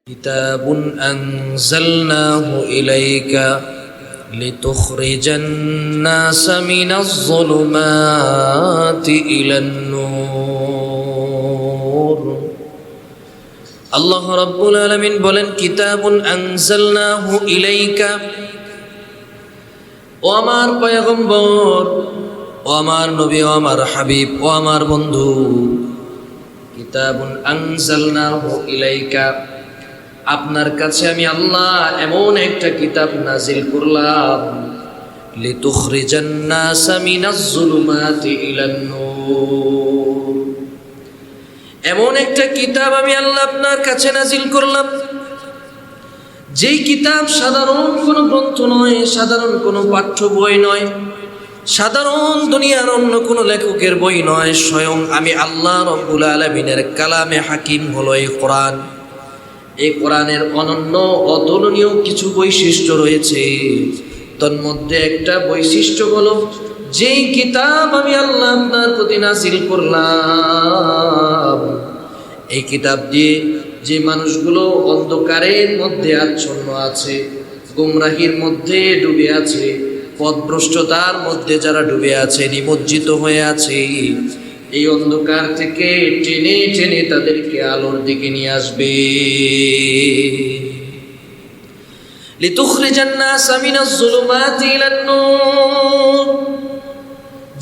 كتاب أنزلناه إليك لتخرج الناس من الظلمات إلى النور আল্লাহ রাব্বুল আলামিন বলেন কিতাবুন আনজালনাহু ইলাইকা, ও আমার পয়গম্বর, ও আমার নবী, ও আমার হাবিব, ও আমার বন্ধু, কিতাবুন আনজালনাহু ইলাইকা, আপনার কাছে আমি আল্লাহ এমন একটা কিতাব নাজিল করলাম, লিতুখরিজান নাসা মিনাজ যুলুমাতি ইলান নূর, এমন একটা কিতাব আমি আল্লাহ আপনার কাছে নাজিল করলাম, যেই কিতাব সাধারণ কোনো গ্রন্থ নয়, সাধারণ কোনো পাঠ্য বই নয়, সাধারণ দুনিয়ার অন্য কোনো লেখকের বই নয়, স্বয়ং আমি আল্লাহ রব্বুল আলামিনের কালামে হাকিম হলো এই কোরআন। এই কোরআনের অনন্য অতুলনীয় কিছু বৈশিষ্ট্য রয়েছে। তন্মধ্যে একটা বৈশিষ্ট্য হলো, যেই কিতাব আমি আল্লাহ আপনার প্রতি নাজিল করলাম, এই কিতাব দিয়ে যে মানুষগুলো অন্ধকারের মধ্যে আচ্ছন্ন আছে, গুমরাহির মধ্যে ডুবে আছে, পথভ্রষ্টতার মধ্যে যারা ডুবে আছে, নিমজ্জিত হয়ে আছে, এই অন্ধকার থেকে টেনে টেনে তাদেরকে আলোর দিকে নিয়ে আসবে। লিতুখরিজান নাসা মিনাজ যুলুমাতি ইলান নূর,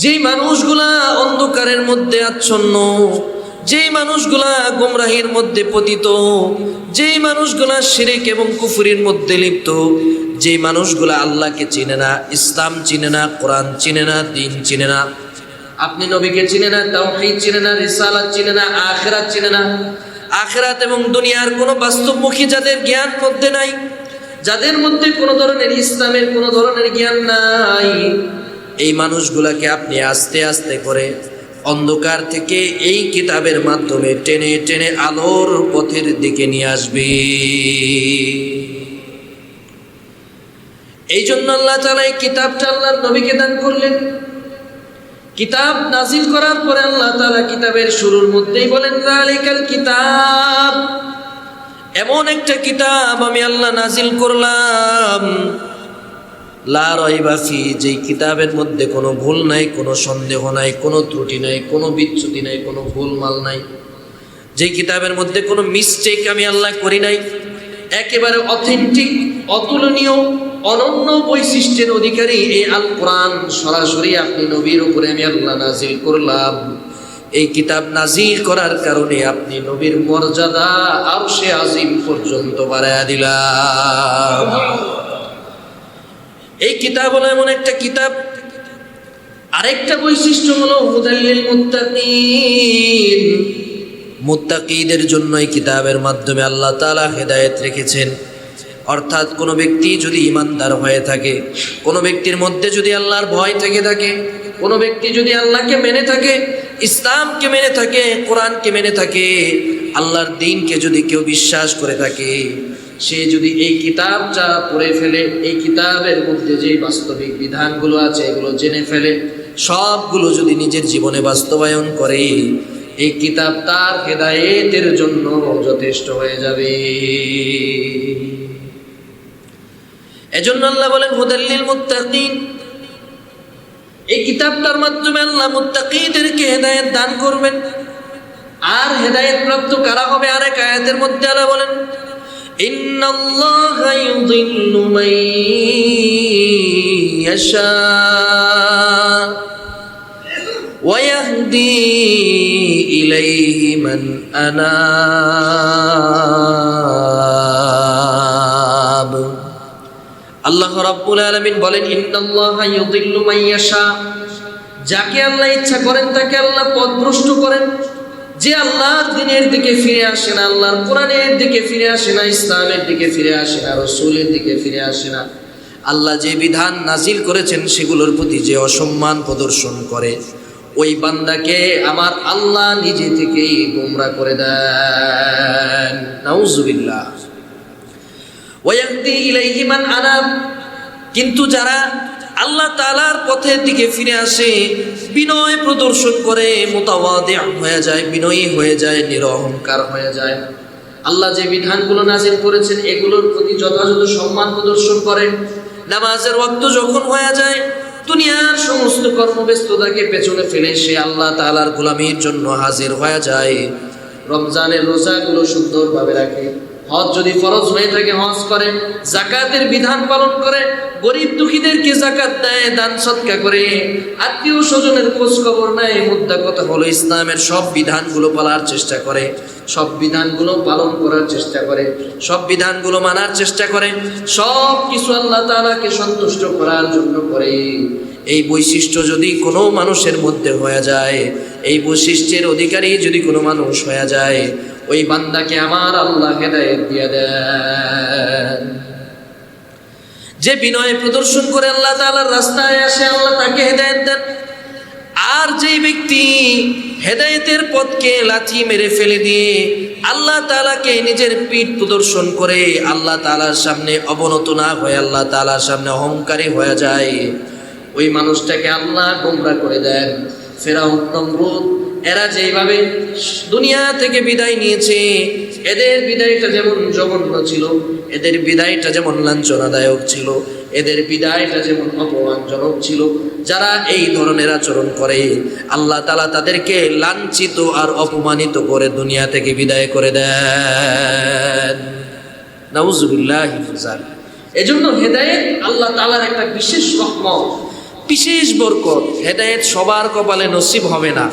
যেই মানুষগুলা অন্ধকারের মধ্যে আচ্ছন্ন, যেই মানুষগুলা গুমরাহির মধ্যে পতিত, যেই মানুষগুলা শিরক এবং কুফরির মধ্যে লিপ্ত, যেই মানুষগুলা আল্লাহকে চিনে না, ইসলাম চিনে না, কোরআন চিনে না, দ্বীন চিনে না, আপনি নবীকে চিনে না, তাওহীদ চিনে না, রিসালাত চিনে না, আখিরাত চিনে না, আখিরাত এবং দুনিয়ার কোনো বাস্তবমুখী যাদের জ্ঞান মধ্যে নাই, যাদের মধ্যে কোনো ধরনের ইসলামের কোনো ধরনের জ্ঞান নাই, এই মানুষগুলাকে আপনি আস্তে আস্তে করে অন্ধকার থেকে এই কিতাবের মাধ্যমে টেনে টেনে আলোর পথের দিকে নিয়ে আসবে। এই জন্য আল্লাহ তাআলা এই কিতাবটা আল্লাহর নবীকে দান করলেন। কিতাব নাজিল করার পরে আল্লাহ তাআলা কিতাবের শুরুর মধ্যেই বলেন, যালিকাল কিতাব, এমন একটা কিতাব আমি আল্লাহ নাজিল করলাম, লা রাইবা ফি, যেই কিতাবের মধ্যে কোনো ভুল নাই, কোনো সন্দেহ নাই, কোনো ত্রুটি নাই, কোনো বিচ্যুতি নাই, কোনো ভুলমাল নাই, যেই কিতাবের মধ্যে কোনো মিস্টেক আমি আল্লাহ করি নাই, একেবারে অথেন্টিক, অতুলনীয়, অনন্য বৈশিষ্ট্যের অধিকারী এই আল কোরআন সরাসরি আপনি নবীর উপরে আমি আল্লাহ নাজিল করলাম। এই কিতাব নাজিল করার কারণে আপনি নবীর মর্যাদা আরশে আজিম পর্যন্ত বাড়ায়া দিলাম। এই কিতাব হলো এমন একটা কিতাব, আরেকটা বৈশিষ্ট্য হলো হুদাল লিল মুত্তাকিন, মুত্তাকিদের জন্য এই কিতাবের মাধ্যমে আল্লাহ তাআলা হেদায়েত রেখেছেন। অর্থাৎ কোনো ব্যক্তি যদি ইমানদার হয়ে থাকে, কোনো ব্যক্তির মধ্যে যদি আল্লাহর ভয় থেকে থাকে, কোনো ব্যক্তি যদি আল্লাহকে মেনে থাকে, ইসলামকে মেনে থাকে, কোরআনকে মেনে থাকে, আল্লাহর দ্বীনকে যদি কেউ বিশ্বাস করে থাকে, সে যদি এই কিতাবটা পড়ে ফেলে, এই কিতাবের মধ্যে যে বাস্তবিক বিধানগুলো আছে এগুলো জেনে ফেলে, সবগুলো যদি নিজের জীবনে বাস্তবায়ন করে, এই কিতাব তার হেদায়েতের জন্য যথেষ্ট হয়ে যাবে। এজন্য আল্লাহ বলেন হুদাল লিল মুত্তাকিন, এই কিতাবটার মাধ্যমে আল্লাহ মুত্তাকিদেরকে হেদায়েত দান করবেন। আর হেদায়েত প্রাপ্ত কারা হবে? আরেক আয়াতের মধ্যে আল্লাহ বলেন, ইন্নাল্লাহা ইউযিল্লু মান ইয়াশা ওয়া ইয়াহদি ইলাইহি মান আনাব। আল্লাহ রাব্বুল আলামিন বলেন, ইন্নাল্লাহা ইউযিল্লু মান ইয়াশা, যাকে আল্লাহ ইচ্ছা করেন তাকে আল্লাহ পথভ্রষ্ট করেন। যে আল্লাহর দ্বীনের দিকে ফিরে আসে না, আল্লাহর কোরআনের দিকে ফিরে আসে না, ইসলামের দিকে ফিরে আসে না, রাসূলের দিকে ফিরে আসে না, আল্লাহ যে বিধান নাজিল করেছেন সেগুলোর প্রতি যে অসম্মান প্রদর্শন করে, ওই বান্দাকে আমার আল্লাহ নিজে থেকেই গোমরা করে দেন। নাউজুবিল্লাহ। ওয়ায়াহদি ইলাইহি মান আনাব, কিন্তু যারা আল্লাহ তাআলার পথের দিকে ফিরে আসে, বিনয় প্রদর্শন করে, মুতাওয়াদি হয়ে যায়, বিনয়ী হয়ে যায়, নিরহংকার হয়ে যায়, আল্লাহ যে বিধানগুলো নাযিল করেছেন এগুলোর প্রতি যথাযথ সম্মান প্রদর্শন করে, নামাজের ওয়াক্ত যখন হয়ে যায় দুনিয়ার সমস্ত কর্মব্যস্ততাকে পেছনে ফেলে সে আল্লাহ তাআলার গোলামির জন্য হাজির হয়ে যায়, রমজানের রোজাগুলো সুন্দরভাবে রাখে, হজ যদি ফরজ হয়ে থাকে হজ করে, যাকাতের বিধান পালন করে, গরিব দুঃখীদেরকে যাকাত দেয়, দান সদকা করে, আত্মীয় স্বজনের খোঁজ খবর নেয়। মুদ্রা কথা হলো ইসলামের সব বিধানগুলো পালার চেষ্টা করে, সব বিধানগুলো পালন করার চেষ্টা করে, সব বিধানগুলো মানার চেষ্টা করে, সব কিছু আল্লাহ তাআলাকে সন্তুষ্ট করার জন্য করে। এই বৈশিষ্ট্য যদি কোনো মানুষের মধ্যে হয়ে যায়, এই বৈশিষ্ট্যের অধিকারী যদি কোনো মানুষ হয়ে যায়, ওই বান্দাকে আমার আল্লাহ হেদায়েত দিয়ে দেন। যে বিনয় প্রদর্শন করে আল্লাহ তাআলার রাস্তায় আসে আল্লাহ তাকে হেদায়েত দেন। আর যেই ব্যক্তি হেদায়েতের পথকে লাথি মেরে ফেলে দিয়ে আল্লাহ তাআলাকে নিজের পিঠ প্রদর্শন করে আল্লাহ তাআলার সামনে অবনত না হয়ে আল্লাহ তাআলার সামনে অহংকারী হয়ে যায়, ওই মানুষটাকে আল্লাহ গোমরাহ করে দেন। ফেরাউন, নমরুদ এরা যেইভাবে দুনিয়া থেকে বিদায় নিয়েছে, এদের বিদায়টা যেমন জঘন্য ছিল, এদের বিদায়টা যেমন লাঞ্ছনাদায়ক ছিল, এদের বিদায়টা যেমন অপমানজনক ছিল, যারা এই ধরনের আচরণ করে আল্লাহ তাআলা তাদেরকে লাঞ্ছিত আর অপমানিত করে দুনিয়া থেকে বিদায় করে দেন। নাউজুবিল্লাহি মিন যালিক। এজন্য হেদায়েত আল্লাহ তাআলার একটা বিশেষ রহমত, বিশেষ বরকত। হেদায়েত সবার কপালে নসিব হবে না।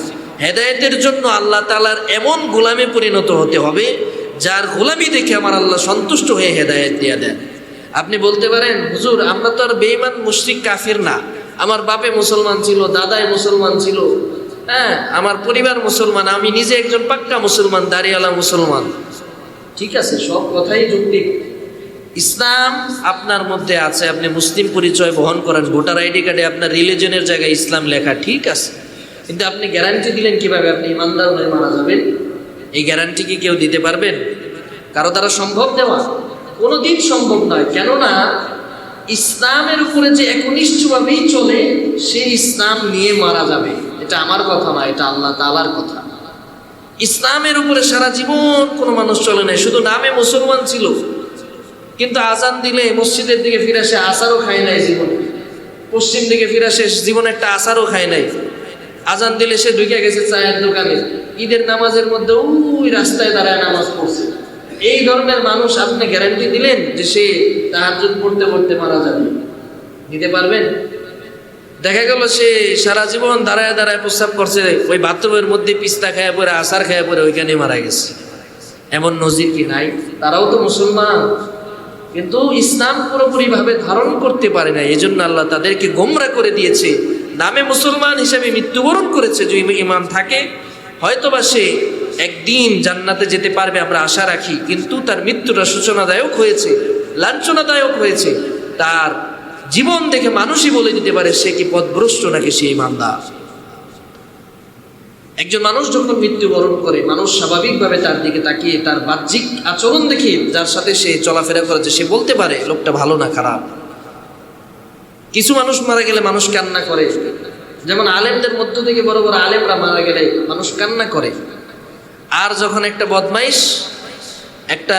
হেদায়েতের জন্য আল্লাহ তাআলার এমন গোলামে পরিণত হতে হবে যার গোলামি দেখে আমার আল্লাহ সন্তুষ্ট হয়ে হেদায়েত দিয়ে দেন। আপনি বলতে পারেন, হুজুর আমরা তো আর বেঈমান মুশরিক কাফির না, আমার বাপে মুসলমান ছিল, দাদাই মুসলমান ছিল, হ্যাঁ আমার পরিবার মুসলমান, আমি নিজে একজন পাক্কা মুসলমান, দাড়িওয়ালা মুসলমান। ঠিক আছে, সব কথাই যৌক্তিক। ইসলাম আপনার মধ্যে আছে, আপনি মুসলিম পরিচয় বহন করেন, ভোটার আইডি কার্ডে আপনার রিলিজনের জায়গায় ইসলাম লেখা, ঠিক আছে, কিন্তু আপনি গ্যারান্টি দিলেন কিভাবে আপনি ইমানদার হয়ে মারা যাবেন? এই গ্যারান্টি কি কেউ দিতে পারবেন? কারো দ্বারা সম্ভব দেওয়া? কোনোদিন সম্ভব নয়। কেননা ইসলামের উপরে যে একনিষ্ঠভাবেই চলে সে ইসলাম নিয়ে মারা যাবে। এটা আমার কথা না, এটা আল্লাহ তাআলার কথা। ইসলামের উপরে সারা জীবন কোনো মানুষ চলে নাই, শুধু নামে মুসলমান ছিল, কিন্তু আজান দিলে মসজিদের দিকে ফিরে সে আসারও খায় নাই জীবনে, পশ্চিম দিকে ফিরে সে জীবনে একটা আসারও খায় নাই। আজান দিলে সে ঢুকে গেছে চায়ের দোকানে, ঈদের নামাজের মধ্যে ওই রাস্তায় দাঁড়ায় নামাজ পড়ছে। এই ধরনের মানুষ আপনি গ্যারান্টি দিলেন যে সে তাহাজ্জুদ পড়তে পড়তে মারা যাবে? দিতে পারবেন? দেখা গেল সে সারা জীবন দাঁড়ায় দাঁড়ায় প্রস্রাব করছে, ওই বাথরুমের মধ্যে পিস্তা খায় পরে, আসার খায় পরে ওইখানে মারা গেছে। এমন নজির কি নাই? তারাও তো মুসলমান, কিন্তু ইসলাম পুরোপুরিভাবে ধারণ করতে পারে না। এই জন্য আল্লাহ তাদেরকে গোমরাহ করে দিয়েছে। নামে মুসলমান হিসেবে মৃত্যুবরণ করেছে, যদি ইমান থাকে হয়তোবা সে একদিন জান্নাতে যেতে পারবে, আমরা আশা রাখি, কিন্তু তার মৃত্যুটা সূচনাদায়ক হয়েছে, লাঞ্ছনাদায়ক হয়েছে। তার জীবন দেখে মানুষই বলে দিতে পারে সে কি পথভ্রষ্ট নাকি সে ইমানদার। একজন মানুষ যখন মৃত্যুবরণ করে, মানুষ স্বাভাবিকভাবে তার দিকে তাকিয়ে তার বাহ্যিক আচরণ দেখে যার সাথে সে চলাফেরা করেছে সে বলতে পারে লোকটা ভালো না খারাপ। কিছু মানুষ মারা গেলে মানুষ কান্না করে, যেমন আলেমদের মধ্য থেকে বড় বড় আলেমরা মারা গেলে মানুষ কান্না করে। আর যখন একটা বদমাইশ, একটা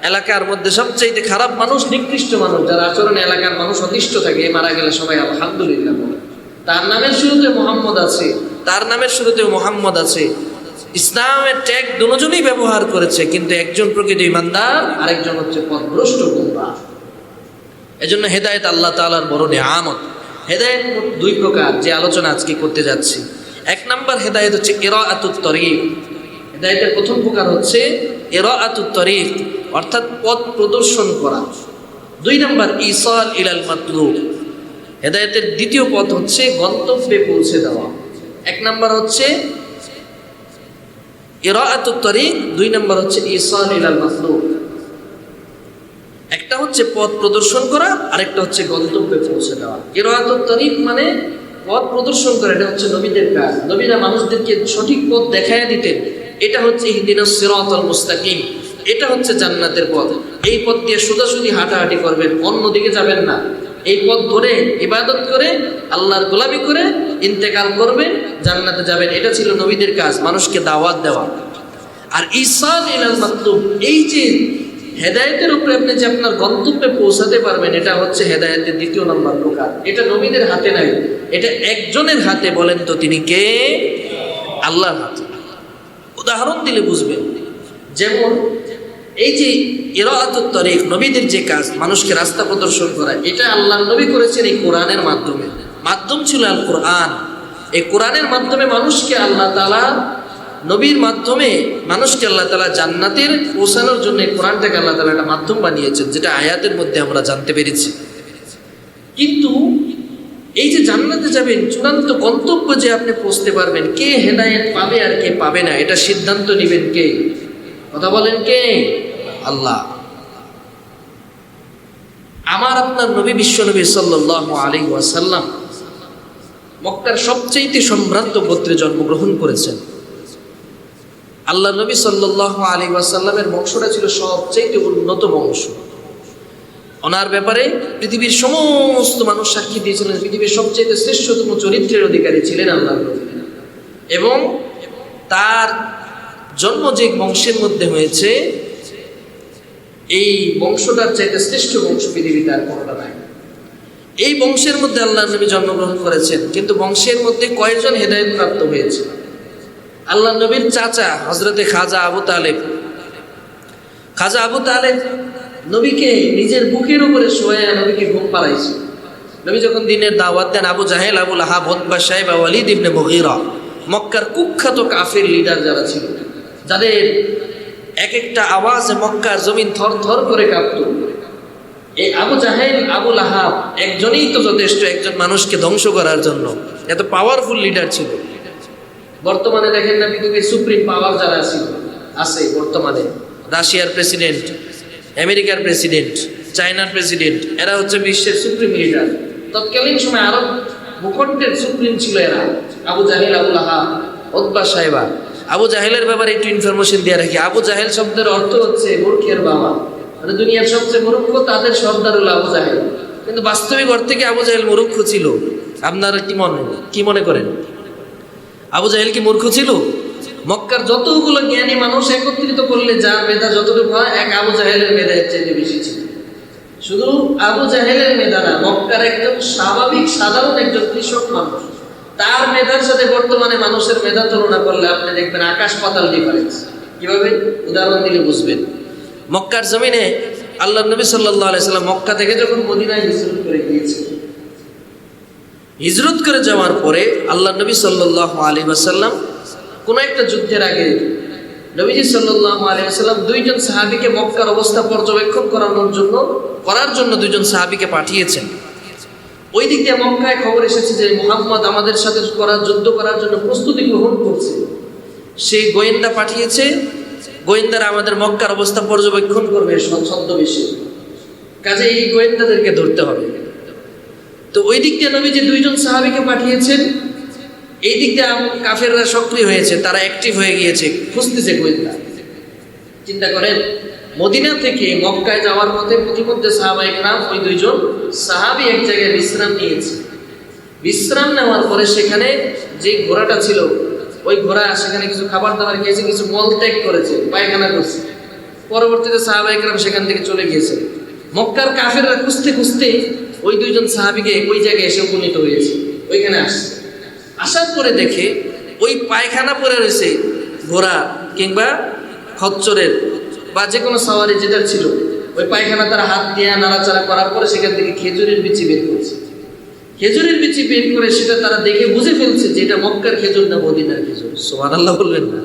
এলাকার মধ্যে সবচাইতে খারাপ মানুষ, নিকৃষ্ট মানুষ, যার আচরণে এলাকার মানুষ অতিষ্ঠ থাকে, মারা গেলে সবাই আলহামদুলিল্লাহ বলে। তার নামের শুরুতে মোহাম্মদ আছে, তার নামের শুরুতেও মোহাম্মদ আছে। ইসলামের ট্যাগ দুজনেই ব্যবহার করেছে, কিন্তু একজন প্রকৃত ইমানদার, আরেকজন হচ্ছে পথভ্রষ্ট গোমরাহ। এজন্য হেদায়েত আল্লাহ তাআলার বড় নিয়ামত। হেদায়েত দুই প্রকার, যে আলোচনা আজকে করতে যাচ্ছি। এক নাম্বার হেদায়েত হচ্ছে ইরাআতুত তরিক। হেদায়েতের প্রথম প্রকার হচ্ছে ইরাআতুত তরিক, অর্থাৎ পথ প্রদর্শন করা। দুই নাম্বার ইসাল ইলাল মাতলুব। হেদায়েতের দ্বিতীয় পথ হচ্ছে গন্তব্যে পৌঁছে দেওয়া। এক নাম্বার হচ্ছে ইরাআতুত তরিক, দুই নাম্বার হচ্ছে ইসাল ইলাল মাতলুব। একটা হচ্ছে পথ প্রদর্শন করা, আরেকটা হচ্ছে গন্তব্যে পৌঁছে দেওয়া। ইরাআতুত তরিক মানে পথ প্রদর্শন করা, এটা হচ্ছে নবীদের কাজ। নবীরা মানুষদেরকে সঠিক পথ দেখায় দিতেন। এটা হচ্ছে ইহদিনাস সিরাতাল মুস্তাকিম, এটা হচ্ছে জান্নাতের পথ। এই পথ দিয়ে সোজাসুজি হাঁটাহাঁটি করবেন, অন্যদিকে যাবেন না। এই পথ ধরে ইবাদত করে আল্লাহর গোলামি করে ইন্তেকাল করবেন, জান্নাতে যাবেন। এটা ছিল নবীদের কাজ, মানুষকে দাওয়াত দেওয়া। আর ইসাল ইলাল মাতলুব, এই যে হেদায়েতের উপরে আপনি যে আপনার গন্তব্যে পৌঁছাতে পারবেন, এটা হচ্ছে হেদায়েতের দ্বিতীয় নম্বর প্রকার। এটা নবীদের হাতে নাই, এটা একজনের হাতে। বলেন তো তিনি কে? আল্লাহর হাতে। উদাহরণ দিলে বুঝবেন। যেমন এই যে ইরাআতুত তারিক, নবীদের যে কাজ, মানুষকে রাস্তা প্রদর্শন করা, এটা আল্লাহর নবী করেছেন এই কোরআনের মাধ্যমে। মাধ্যম ছিল আল কোরআন। এই কোরআনের মাধ্যমে মানুষকে আল্লাহ তাআলা, নবীর মাধ্যমে মানুষকে আল্লাহ তাআলা জান্নাতের পৌঁছানোর জন্য এই কোরআনটাকে আল্লাহ তাআলা একটা মাধ্যম বানিয়েছেন, যেটা আয়াতের মধ্যে আমরা জানতে পেরেছি। কিন্তু এই যে জান্নাতে যাবেন, চূড়ান্ত গন্তব্য যে আপনি পৌঁছতে পারবেন, কে হেদায়েত পাবে আর কে পাবে না, এটা সিদ্ধান্ত নেবেন কে? কথা বলেন কে? আল্লাহ। আমার আপনার নবী, বিশ্ব নবী সাল্লাল্লাহু আলাইহি ওয়াসাল্লাম মক্কার সবচেয়ে সম্ভ্রান্ত গোত্রে জন্মগ্রহণ করেছেন। আল্লাহ নবী সাল্লাল্লাহু আলাইহি ওয়াসাল্লামের বংশটা ছিল সবচেয়ে উন্নত বংশ। ওনার ব্যাপারে পৃথিবীর সমস্ত মানুষ সাক্ষী দিয়েছিলেন, পৃথিবীর সবচেয়ে শ্রেষ্ঠতম চরিত্রের অধিকারী ছিলেন আল্লাহ নবী। এবং তার জন্ম যে বংশের মধ্যে হয়েছে, এই বংশটার চাইতে শ্রেষ্ঠ বংশ পৃথিবীতে আর কোনটা নাই। এই বংশের মধ্যে আল্লাহ নবী জন্মগ্রহণ করেছেন। কিন্তু বংশের মধ্যে কয়জন হেদায়েত প্রাপ্ত হয়েছে? আল্লাহ নবীর চাচা হযরতে খাজা আবু তালেব। খাজা আবু তালেব নবীকে নিজের বুকের উপরে শোয়ায়া নবীকে ঘুম পাড়াইছে। নবী যখন দিনের দাওয়াত দেন, আবু জাহেল, আবু লাহাব, উতবা, শাইবা, ওয়ালিদ ইবনে মুগীরা, মক্কার কুখ্যাত কাফের লিডার যারা ছিল, যাদের এক একটা আওয়াজে মক্কার জমিন থর থর করে কাঁপত, এই আবু জাহেল, আবু লাহাব একজনই তো যথেষ্ট একজন মানুষকে ধ্বংস করার জন্য। এত পাওয়ারফুল লিডার ছিল। বর্তমানে দেখেন না, পৃথিবীর সুপ্রিম পাওয়ার যারা আছে বর্তমানে, রাশিয়ার প্রেসিডেন্ট, আমেরিকার প্রেসিডেন্ট, চায়নার প্রেসিডেন্ট, এরা হচ্ছে বিশ্বের সুপ্রিম লিডার। তৎকালীন সময় আরব ভূখণ্ডের সুপ্রিম ছিল এরা, আবু জাহেল, আবু লাহাব, উতবা, শাইবা। আবু জাহেলের ব্যাপারে একটু ইনফরমেশন দিয়ে রাখি। আবু জাহেল শব্দের অর্থ হচ্ছে মূর্খের বাবা, মানে দুনিয়ার সবচেয়ে মূর্খ তাদের সর্দার হলো আবু জাহেল। কিন্তু বাস্তবিক অর্থে কি আবু জাহেল মূর্খ ছিল? আপনারা কি মনে করেন? আবু জাহেল কি মূর্খ ছিল? মক্কার যতগুলো জ্ঞানী মানুষ একত্রিত করলে যার মেধা যতটুকু হয়, এক আবু জাহেলের মেধা এর চাইতে বেশি ছিল। শুধু আবু জাহেলের মেধা না, মক্কার একজন স্বাভাবিক সাধারণ একজন কৃষক মানুষ, তার মেধার সাথে বর্তমানে মানুষের মেধা তুলনা করলে আপনি দেখবেন আকাশ পাতাল ডিফারেন্স। কিভাবে? উদাহরণ দিলে বুঝবেন। মক্কার জমিনে আল্লাহ নবী সাল্লাল্লাহু আলাইহি সাল্লাম মক্কা থেকে যখন মদিনায় হিজরত করে গিয়েছে, হিজরত করে যাওয়ার পরে আল্লাহ নবী সাল্লাল্লাহু আলাইহি ওয়াসাল্লাম কোন একটা যুদ্ধের আগে নবীজি সাল্লাল্লাহু আলাইহি ওয়াসাল্লাম দুইজন সাহাবীকে মক্কার অবস্থা পর্যবেক্ষণ করার জন্য দুইজন সাহাবীকে পাঠিয়েছেন। ওই দিক দিয়ে মক্কায় খবর এসেছে যে মুহাম্মদ আমাদের সাথে যুদ্ধ করার জন্য প্রস্তুতি গ্রহণ করছে। সেই গোয়েন্দা পাঠিয়েছে, গোয়েন্দারা আমাদের মক্কার অবস্থা পর্যবেক্ষণ করবে ছদ্মবেশে, কাজে এই গোয়েন্দাদেরকে ধরতে হবে। তো ওই দিক দিয়ে নবীজি দুইজন সাহাবীকে পাঠিয়েছেন, এই দিক দিয়ে কাফেররা সক্রিয় হয়েছে, তারা অ্যাক্টিভ হয়ে গিয়েছে, খুঁজতেছে গোয়েন্দা। চিন্তা করেন, মদিনা থেকে মক্কায় যাওয়ার পথে প্রতিমধ্যে সাহাবায়ে কেরাম ওই দুইজন সাহাবী এক জায়গায় বিশ্রাম নিয়েছে। বিশ্রাম নেওয়ার পরে সেখানে যে ঘোড়াটা ছিল, ওই ঘোড়া সেখানে কিছু খাবার দাবার খেয়েছে, কিছু মল ত্যাগ করেছে, পায়খানা করছে। পরবর্তীতে সাহাবায়ে কেরাম সেখান থেকে চলে গিয়েছে। মক্কার কাফেররা খুঁজতে খুঁজতে ওই দুইজন সাহাবীকে ওই জায়গায় এসে উপনীত হয়েছে, ওইখানে আসছে। আসার পরে দেখে ওই পায়খানা পরে রয়েছে ঘোড়া কিংবা খচ্চরের বা যে কোনো সাওয়ারি যেটা ছিল, ওই পায়খানা তারা হাত দিয়ে নাড়াচাড়া করার পরে সেখান থেকে খেজুরের বিচি বের করছে। খেজুরের বিচি বের করে সেটা তারা দেখে বুঝে ফেলছে যে এটা মক্কার খেজুর না মদিনার খেজুর। সুবহানাল্লাহ বলবেন না?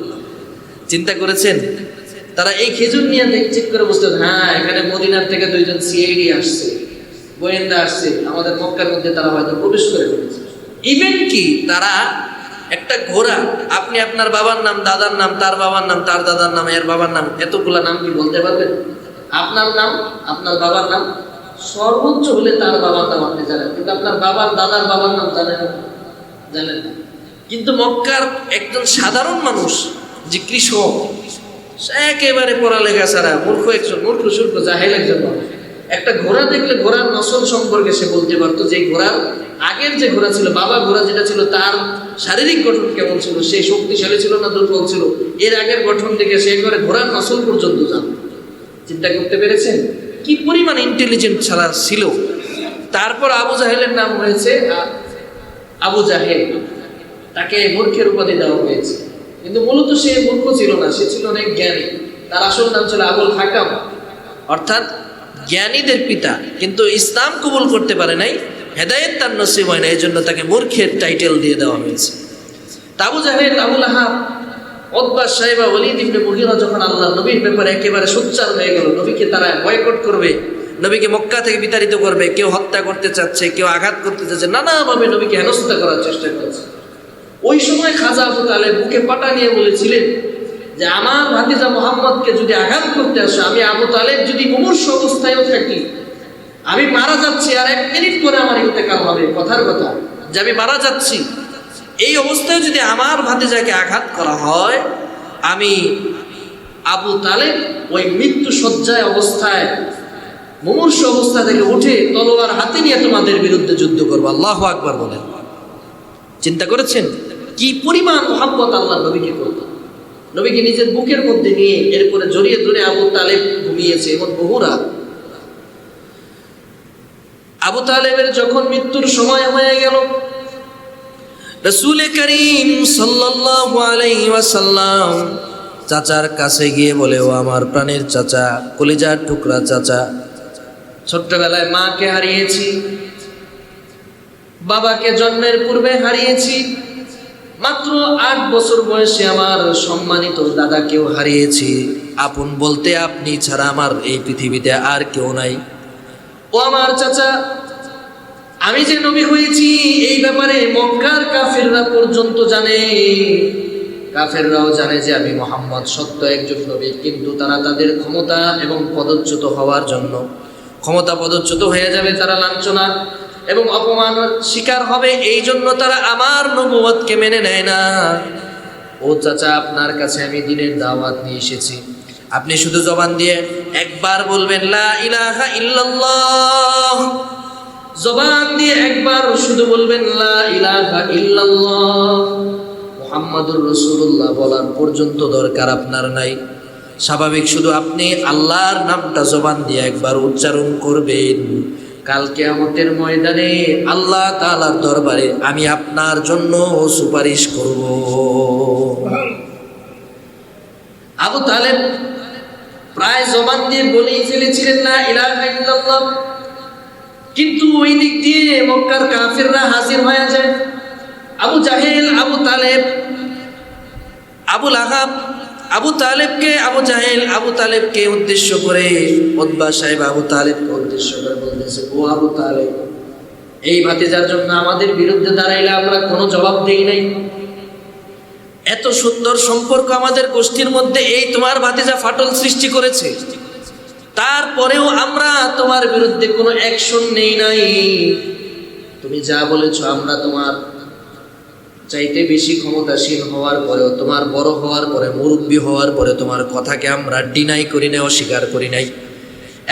চিন্তা করেছেন? তারা এই খেজুর নিয়ে চেক করে বুঝতে, হ্যাঁ এখানে মদিনার থেকে দুইজন সিআইডি আসছে, গোয়েন্দা আসছে, আমাদের মক্কার মধ্যে তারা হয়তো প্রবেশ করে ফেলেছে। ইভেন কি তারা একটা ঘোড়া, আপনি আপনার বাবার নাম, দাদার নাম, তার বাবার নাম, তার দাদার নাম, এর বাবার নাম, এতগুলা নাম কি বলতে পারবেন? আপনার নাম, আপনার বাবার নাম, সর্বোচ্চ হলে তার বাবার নাম আপনি জানেন, কিন্তু আপনার বাবার দাদার বাবার নাম জানেন না। কিন্তু মক্কার একজন সাধারণ মানুষ যে কৃষক, একেবারে পড়ালেখা ছাড়া মূর্খ একজন, মূর্খ সুর্খ জাহেল একজন মানুষ, একটা ঘোড়া দেখলে ঘোড়ার নসল সম্পর্কে সে বলতে পারতো যে ঘোড়ার আগের যে ঘোড়া ছিল, বাবা ঘোড়া যেটা ছিল, তার শারীরিক গঠন কেমন ছিল, সে শক্তিশালী ছিল না দুর্বল ছিল, এর আগের গঠন থেকে সে করে ঘোড়ার নসল পর্যন্ত জানত। চিন্তা করতে পেরেছেন কি পরিমাণ ইন্টেলিজেন্ট ছাড়া ছিল। তারপর আবু জাহেলের নাম হয়েছে আবু জাহেল, তাকে মূর্খের উপাধি দেওয়া হয়েছে, কিন্তু মূলত সে মূর্খ ছিল না, সে ছিল অনেক জ্ঞানী। তার আসল নাম ছিল আবুল হাকাম, অর্থাৎ জ্ঞানীদের পিতা, কিন্তু ইসলাম কবুল করতে পারে নাই, হেদায়েত তার নসিব হয় না, এই জন্য তাকে মূর্খের টাইটেল দিয়ে দেওয়া হয়েছে। আবু জাহেল, আবু লাহাব, উতবা, সাইবা, ওয়ালিদ ইবনে মুগীরা যখন আল্লাহ নবীর ব্যাপারে একেবারে সোচ্চার হয়ে গেল, নবীকে তারা বয়কট করবে, নবীকে মক্কা থেকে বিতাড়িত করবে, কেউ হত্যা করতে চাচ্ছে, কেউ আঘাত করতে চাচ্ছে, নানাভাবে নবীকে হেনস্থা করার চেষ্টা করেছে, ওই সময় খাজা আবু তালেব বুকে পাটা নিয়ে বলেছিলেন যে আমার ভাতিজা মুহাম্মদকে যদি আঘাত করতে আসে, আমি আবু তালেব যদি মুমূর্ষু অবস্থায়ও থাকি, আমি মারা যাচ্ছি, আর 1 মিনিট পরে আমার ইন্তেকাল হবে, কথার কথা যে আমি মারা যাচ্ছি, এই অবস্থায় যদি আমার ভাতিজাকে আঘাত করা হয়, আমি আবু তালেব ওই মৃত্যু শয্যায় অবস্থায় মুমূর্ষু অবস্থা থেকে উঠে তলোয়ার হাতে নিয়ে তোমাদের বিরুদ্ধে যুদ্ধ করবো। আল্লাহু আকবার বলেন। চিন্তা করেছেন কি পরিমাণ মুহাব্বত আল্লাহ নবীকে করত। নবীকে নিজের বুকের মধ্যে নিয়ে এরপরে জড়িয়ে ধরে আবু তালেব ঘুমিয়েছে, এবং বহুরা। আবু তালেবের যখন মৃত্যুর সময় হয়ে গেল, রাসূল করিম সাল্লাল্লাহু আলাইহি ওয়াসাল্লাম চাচার কাছে গিয়ে বলে, ও আমার প্রাণের চাচা, কলিজার টুকরা চাচা, ছোট্টবেলায় মাকে হারিয়েছি, বাবাকে জন্মের পূর্বে হারিয়েছি, মাত্র 8 বছর বয়সে আমার সম্মানিত দাদাকেও হারিয়েছি, আপন বলতে আপনি ছাড়া আমার এই পৃথিবীতে আর কেউ নাই। ও আমার চাচা, আমি যে নবী হয়েছি এই ব্যাপারে মক্কার কাফেররা পর্যন্ত জানে, কাফেররাও জানে যে আমি মুহাম্মদ সত্য একজন নবী, কিন্তু তারা তাদের ক্ষমতা এবং পদচ্যুত হওয়ার জন্য, ক্ষমতা পদচ্যুত হয়ে যাবে, তারা লাঞ্ছনা এবং অপমান শিকার হবে, এই জন্য তারা আমার নবুয়তকে মেনে নেয় না। ও চাচা, আপনার কাছে আমি দ্বীনের দাওয়াত নিয়ে এসেছি, আপনি শুধু জবান দিয়ে একবার বলবেন লা ইলাহা ইল্লাল্লাহ, জবান দিয়ে একবার শুধু বলবেন লা ইলাহা ইল্লাল্লাহ মুহাম্মাদুর রাসূলুল্লাহ বলার পর্যন্ত দরকার আপনার নাই। স্বাভাবিক শুধু আপনি আল্লাহর নামটা জবান দিয়ে একবার উচ্চারণ করবেন, কাল কিয়ামতের ময়দানে আল্লাহ তাআলার দরবারে আমি আপনার জন্য সুপারিশ করব। আবু তালেব প্রায় জবান দিয়ে বলেই ফেলেছিলেন লা ইলাহা ইল্লাল্লাহ, কিন্তু ওই দিক দিয়ে মক্কার কাফেররা হাজির হয়ে যায়। আবু জাহেল, আবু তালেব, আবু লাহাব, আবু তালেবকে উদ্দেশ্য করে, উতবা সাহেব আবু তালেবকে উদ্দেশ্য করে বলতেছে, ও আবু তালেব, এই ভাতিজার জন্য আমাদের বিরুদ্ধে দাঁড়াইলে আমরা কোনো জবাব দেই নাই, এত সুন্দর সম্পর্ক আমাদের গোষ্ঠীর মধ্যে, এই তোমার ভাতিজা ফাটল সৃষ্টি করেছে, তারপরেও আমরা তোমার বিরুদ্ধে কোনো অ্যাকশন নেই নাই, তুমি যা বলেছো আমরা তোমার চাইতে বেশি ক্ষমতাশীল হওয়ার পরেও, তোমার বড় হওয়ার পরে, মুরব্বী হওয়ার পরে তোমার কথাকে আমরা ডিনাই করি নাই, অস্বীকার করি নাই।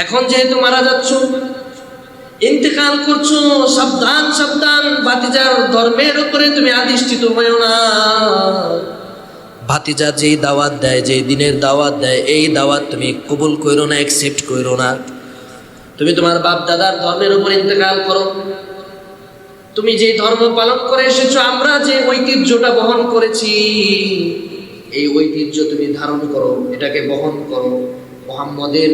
এখন যেহেতু মারা যাচ্ছ, ইন্তেকাল করছো, সাবধান সাবধান, ভাতিজার ধর্মের উপরে তুমি আধিষ্ঠিত হয়েও না। ভাতিজা যেই দাওয়াত দেয়, যেই দিনের দাওয়াত দেয়, এই দাওয়াত তুমি কবুল করো না, অ্যাকসেপ্ট করো না। তুমি তোমার বাপ দাদার ধর্মের উপর ইন্তেকাল করো, তুমি যে ধর্ম পালন করে এসেছো, আমরা যে ঐতিহ্যটা বহন করেছি, এই ঐতিহ্য তুমি ধারণ করো, এটাকে বহন করো। মুহাম্মদের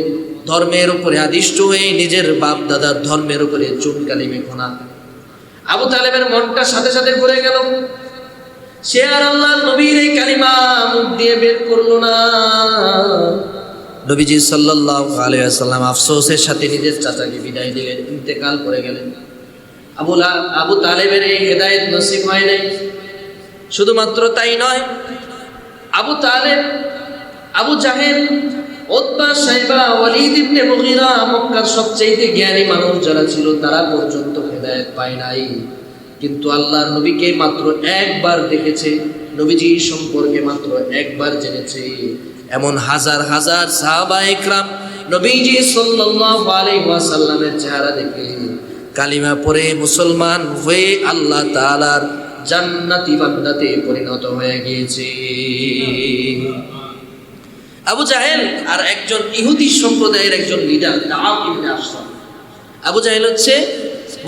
ধর্মের উপরে আদিষ্ট হয়ে নিজের বাপ দাদার ধর্মের উপরে চুন কালি মেখো না। আবু তালেবের মনটা সাথে সাথে ঘুরে গেল, সে আর আল্লাহর নবীর এই কালিমা মুখ দিয়ে বের করলো না। নবীজি সাল্লাল্লাহু আলাইহি ওয়াসাল্লাম আফসোসের সাথে নিজের চাচাকে বিদায় দিলেন, ইন্তেকাল করে গেলেন। আবু তালেবের এই হেদায়েত নসিব হয় নাই। শুধুমাত্র তাই নয়, আবু তালেব, আবু জাহেল, উতবা, সাইবা, ওয়ালিদ ইবনে মুগীরা, মক্কার সবচেয়ে জ্ঞানী মানুষ যারা ছিল, তারা পর্যন্ত হেদায়েত পায় নাই। কিন্তু আল্লাহর নবীকে মাত্র একবার দেখেছে, নবীজি সম্পর্কে মাত্র একবার জেনেছে। এমন হাজার হাজার সাহাবা একরাম নবীজি সাল্লাল্লাহু আলাইহি ওয়াসাল্লামের চেহারা দেখে কালিমা পড়ে মুসলমান হয়ে আল্লাহ তাআলার জান্নাতি বান্দাতে পরিণত হয়ে গিয়েছে। আবু জাহেল আর একজন ইহুদি সম্প্রদায়ের একজন লিডার কাব ইবনে আশরাফ। আবু জাহেল হচ্ছে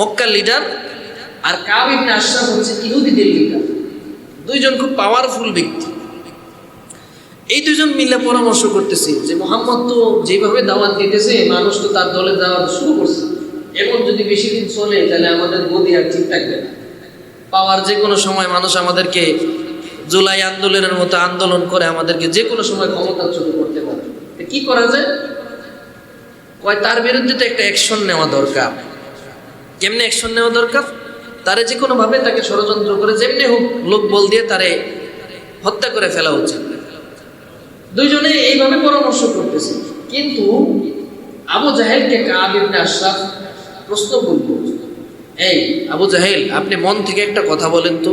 মক্কার লিডার আর কাব ইবনে আশরাফ হচ্ছে ইহুদিদের লিডার। দুইজন খুব পাওয়ারফুল ব্যক্তি। এই দুজন মিলে পরামর্শ করতেছে যে মুহাম্মদ তো যেভাবে দাওয়াত দিতেছে মানুষ তো তার দলে দাওয়াত শুরু করছে, এমন যদি বেশি দিন চলে তাহলে আমাদের গদি আর ঠিক থাকবে না। পাওয়ার যে কোনো সময় মানুষ আমাদেরকে জুলাই আন্দোলনের মতো আন্দোলন করে আমাদেরকে যে কোনো সময় ক্ষমতাচ্যুত করতে পারে। কি করা যায়? কয় তার বিরুদ্ধে তো একটা অ্যাকশন নেওয়া দরকার। কেমনে অ্যাকশন নেওয়া দরকার? তারে যে কোনো ভাবে তাকে ষড়যন্ত্র করে যেমনি হোক লোক বল দিয়ে তারে হত্যা করে ফেলা উচিত। দুইজনে এইভাবে পরামর্শ করতেছে, কিন্তু আবু জাহেলকে কাব ইবনে আশরাফ প্রশ্ন করল, এই আবু জাহেল, আপনি মন থেকে একটা কথা বলেন তো,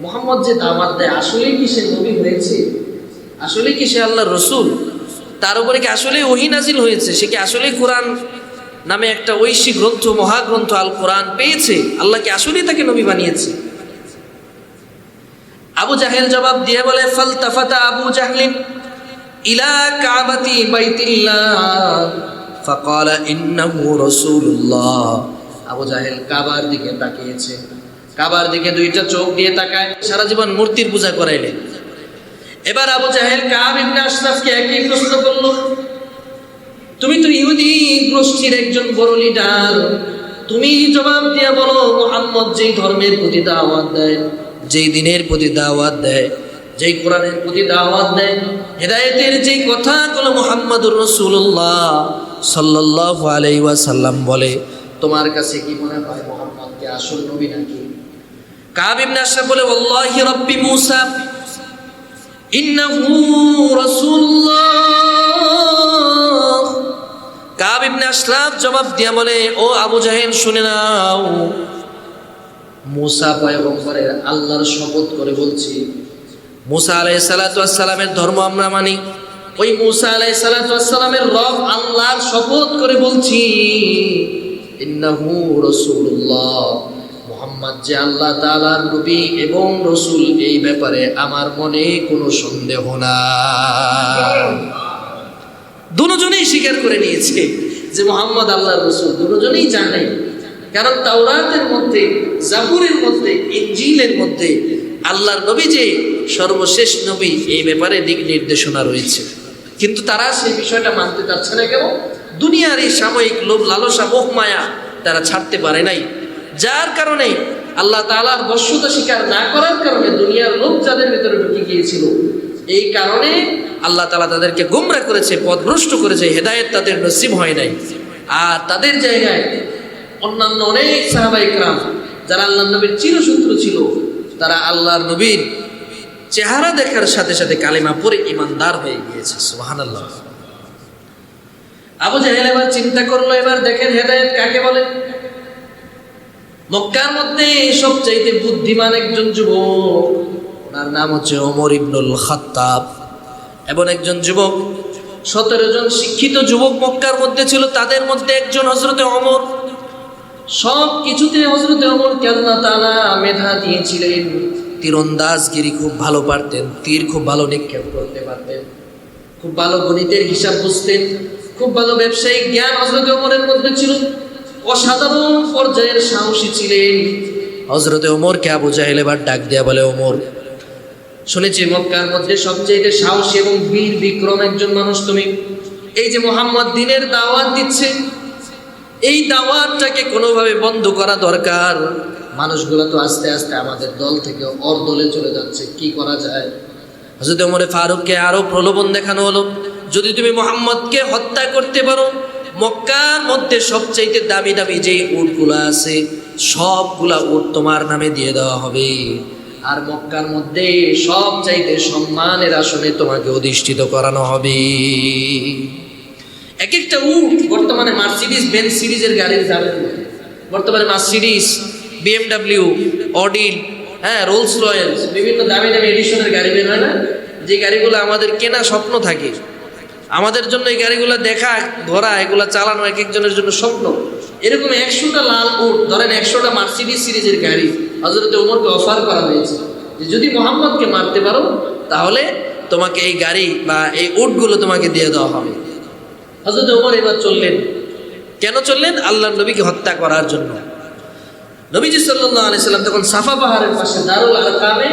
মুহাম্মদ যে দাওয়াত দেয় আসলেই কি সে নবী হয়েছে? আসলেই কি সে আল্লাহর রাসূল? তার উপরে কি আসলেই ওহী নাজিল হয়েছে? সে কি আসলেই কোরআন নামে একটা ঐশী গ্রন্থ, মহাগ্রন্থ আল কোরআন পেয়েছে? আল্লাহ কি আসলেই তাকে নবী বানিয়েছে? আবু জাহেল জবাব দিয়ে বলে, ফালতাফাতা আবু জাহলিন ইলা কাবাতি বাইতিল্লাহ ফাকালা ইন্নাহু রাসূলুল্লাহ। আবু জাহেল কাবার দিকে তাকিয়েছে, কাবার দিকে দুইটা চোখ দিয়ে তাকায়, সারা জীবন মূর্তির পূজা করাইলেন। এবার আবু জাহেল কাব ইবনে আশরাফকে একই প্রশ্ন করলো, তুমি তো ইহুদি গোষ্ঠীর একজন বড় লিডার, তুমি জবাব দিয়ে বলো মুহাম্মদ যেই ধর্মের প্রতি দাওয়াত দেয়, যেই দিনের প্রতি দাওয়াত দেয়, যেই কোরআনের প্রতি দাওয়াত দেয়, হেদায়েতের যেই কথাগুলো মুহাম্মদুর রাসূলুল্লাহ সাল্লাল্লাহু আলাইহি ওয়াসাল্লাম বলে, তোমার কাছে কি মনে হয় মুহাম্মদ কি আসল নবী নাকি? কাব ইবনে আশরাফ বলে, ওয়াল্লাহি রাব্বি মূসা ইন্নাহু রাসূলুল্লাহ। কাব ইবনে আশরাফ জবাব দিয়া বলে, ও আবু জাহেল শুনে নাও, মূসা পয়গম্বরের আল্লাহর শপথ করে বলছি, মূসা আলাইহিস সালাতু ওয়াস সালামের ধর্ম আমরা মানি, ওই মূসা আলাইহিস সালাতু ওয়াস সালামের রব আল্লাহর শপথ করে বলছি, ইন্নাহু রাসূলুল্লাহ, মুহাম্মদ যে আল্লাহ তাআলার নবী এবং রাসূল, এই ব্যাপারে আমার মনে কোনো সন্দেহ নাই। দুজনেই স্বীকার করে নিয়েছে যে মুহাম্মদ আল্লাহর রাসূল, দুজনেই জানে, কারণ তাওরাতের মধ্যে, জাবুরের মধ্যে, ইনজিলের মধ্যে আল্লাহর নবী যে সর্বশেষ নবী এই ব্যাপারে দিক নির্দেশনা রয়েছে। কিন্তু তারা সেই বিষয়টা মানতে চাচ্ছে না। কেন? দুনিয়ার এই সাময়িক লোভ লালসা মোহ মায়া তারা ছাড়তে পারে নাই, যার কারণে আল্লাহ তাআলার বশ্যতা স্বীকার না করার কারণে দুনিয়ার লোভ যাদের ভিতরে ঢুকে গিয়েছিল, এই কারণে আল্লাহ তাআলা তাদেরকে গোমরা করেছে, পথভ্রষ্ট করেছে, হেদায়েত তাদের নসিব হয় নাই। আর তাদের জায়গায় অন্যান্য অনেক সাহাবায়ে কেরাম যারা আল্লাহর নবীর চিরশত্রু ছিল, তারা আল্লাহর নবীর চেহারা দেখার সাথে সাথে কালিমা পড়ে ঈমানদার হয়ে গিয়েছে। সুবহানাল্লাহ। আবু জাহেল এবার চিন্তা করলো, এবার দেখেন হেদায়েত কাকে বলে। মক্কার মধ্যে সবচাইতে বুদ্ধিমান একজন যুবক, ওনার নাম হচ্ছে ওমর ইবনুল খাত্তাব। এবং একজন যুবক, 17 জন শিক্ষিত যুবক মক্কার মধ্যে ছিল, তাদের মধ্যে একজন হযরতে ওমর। সব কিছুতে হযরতে ওমরকে আল্লাহ তাআলা মেধা দিয়েছিলেন। তীরন্দাজগিরি খুব ভালো পারতেন, তীর খুব ভালো নিক্ষেপ করতে পারতেন, খুব ভালো গণিতের হিসাব বুঝতেন, খুব ভালো ব্যবসায়িক জ্ঞান হযরতে ওমরের মধ্যে ছিল, অসাধারণ পর্যায়ের সাহসী ছিলেন। হযরতে ওমরকে আবু জাহেল এবার ডাক দেয়া বলে, ওমর, শুনেছি মক্কার মধ্যে সবচেয়ে সাহসী এবং বীর বিক্রম একজন মানুষ তুমি। এই যে মুহাম্মদ দ্বীনের দাওয়াত দিচ্ছে, এই দাওয়াতটাকে কোনোভাবে বন্ধ করা দরকার। মানুষগুলো তো আস্তে আস্তে আমাদের দল থেকে ওর দলে চলে যাচ্ছে, কি করা যায়? হযরত ওমরে ফারুককে আরো প্রলোভন দেখানো হলো, যদি তুমি মুহাম্মদকে হত্যা করতে পারো, মক্কার মধ্যে সবচাইতে দামি দামি যে উটগুলা আছে সবগুলা উট তোমার নামে দিয়ে দেওয়া হবে, আর মক্কার মধ্যে সবচাইতে সম্মানের আসনে তোমাকে অধিষ্ঠিত করানো হবে। এক একটা উট বর্তমানে মার্সিডিজ বেঞ্জ সিরিজের গাড়ির দামে, বর্তমানে Mercedes, BMW, Audi, Rolle's Royals, বিভিন্ন দামি দামি এডিশনের গাড়ি বের হয় না, যে গাড়িগুলো আমাদের কেনা স্বপ্ন থাকে, আমাদের জন্য এই গাড়িগুলো দেখা ধরা এগুলা চালানো এক একজনের জন্য স্বপ্ন। এরকম 100টা লাল উট, ধরেন 100টা মার্সিডিজ সিরিজের গাড়ি হযরত ওমরকে অফার করা হয়েছে যে যদি মুহাম্মদকে মারতে পারো তাহলে তোমাকে এই গাড়ি বা এই উটগুলো তোমাকে দিয়ে দেওয়া হবে। হযরত ওমর এবার চললেন। কেন চললেন? আল্লাহর নবীকে হত্যা করার জন্য। নবীজি সাল্লাল্লাহু আলাইহি সাল্লাম তখন সাফা পাহাড়ের পাশে দারুল আরকামে